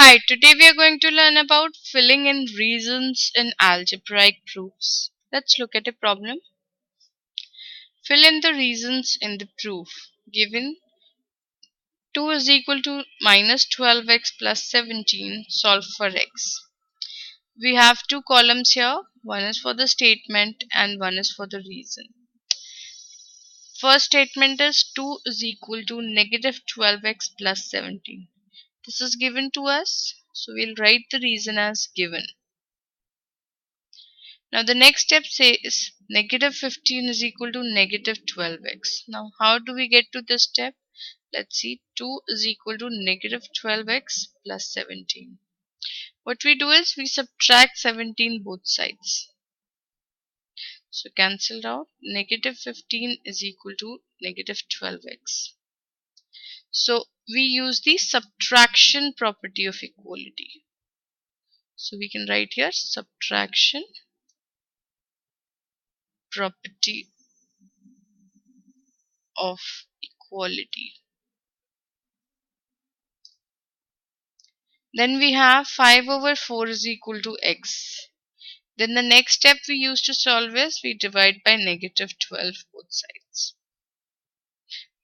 Hi, today we are going to learn about filling in reasons in algebraic proofs. Let's look at a problem. Fill in the reasons in the proof. Given 2 is equal to minus 12x plus 17, solve for x. We have two columns here. One is for the statement and one is for the reason. First statement is 2 is equal to negative 12x plus 17. This is given to us, so we'll write the reason as given. Now the next step says negative 15 is equal to negative 12x. Now how do we get to this step? Let's see. 2 is equal to negative 12x plus 17. What we do is we subtract 17 both sides. So cancelled out. Negative 15 is equal to negative 12x. So we use the subtraction property of equality. So we can write here subtraction property of equality. Then we have 5 over 4 is equal to x. Then the next step we use to solve is we divide by negative 12 both sides.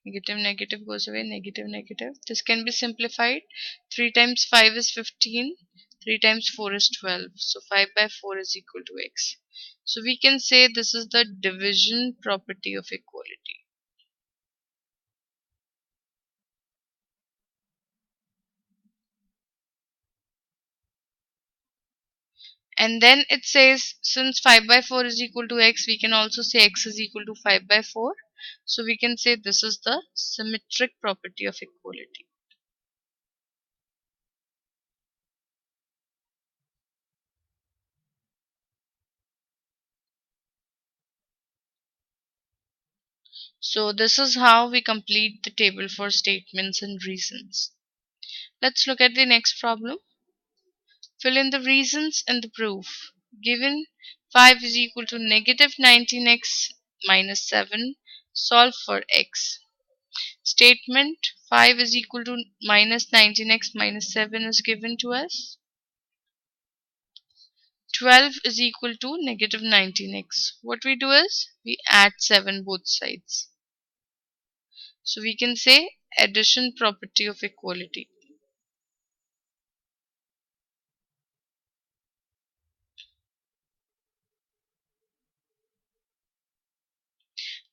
Negative negative goes away, negative negative. This can be simplified. 3 times 5 is 15. 3 times 4 is 12. So 5 by 4 is equal to x. So we can say this is the division property of equality. And then it says since 5 by 4 is equal to x, we can also say x is equal to 5 by 4. So we can say this is the symmetric property of equality. So this is how we complete the table for statements and reasons. Let's look at the next problem. Fill in the reasons in the proof. Given 5 is equal to negative 19x minus 7, solve for x. Statement 5 is equal to minus 19x minus 7 is given to us. 12 is equal to negative 19x. What we do is we add 7 both sides. So we can say addition property of equality.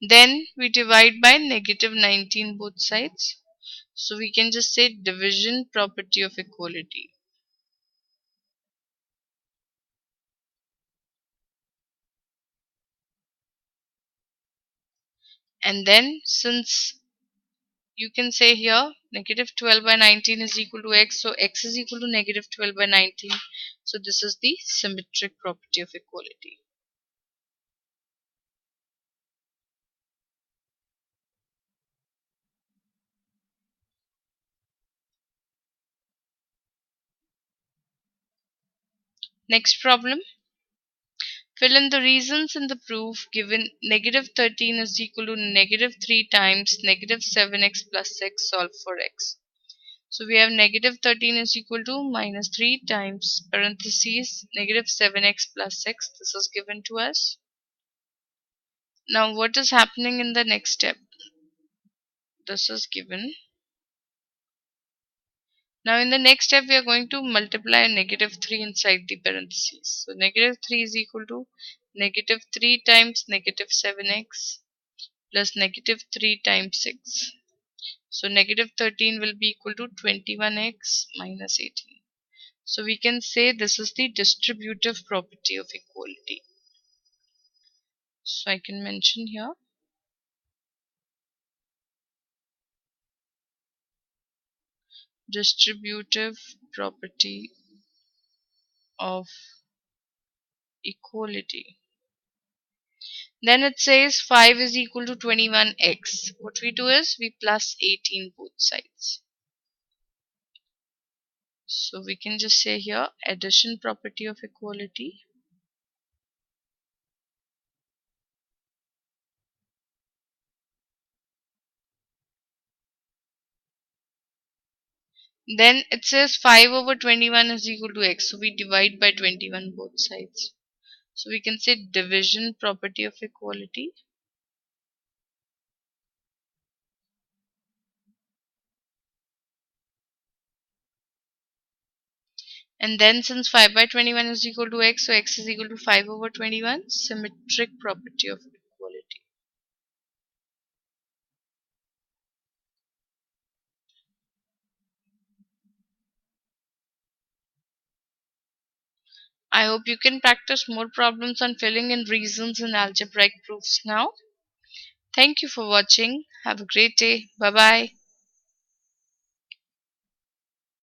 Then we divide by negative 19 both sides. So we can just say division property of equality. And then since you can say here negative 12 by 19 is equal to x, so x is equal to negative 12 by 19. So this is the symmetric property of equality. Next problem. Fill in the reasons in the proof. Given negative 13 is equal to negative 3 times negative 7x plus 6, solve for x. So we have negative 13 is equal to minus 3 times parentheses negative 7x plus 6. This is given to us. Now what is happening in the next step? This is given. Now in the next step we are going to multiply negative 3 inside the parentheses. So negative 3 is equal to negative 3 times negative 7x plus negative 3 times 6. So negative 13 will be equal to 21x minus 18. So we can say this is the distributive property of equality. So I can mention here distributive property of equality. Then it says 5 is equal to 21x. What we do is we plus 18 both sides. So we can just say here addition property of equality. Then it says 5 over 21 is equal to x. So we divide by 21 both sides. So we can say division property of equality. And then since 5 by 21 is equal to x, so x is equal to 5 over 21, symmetric property of equality. I hope you can practice more problems on filling in reasons in algebraic proofs now. Thank you for watching. Have a great day. Bye bye.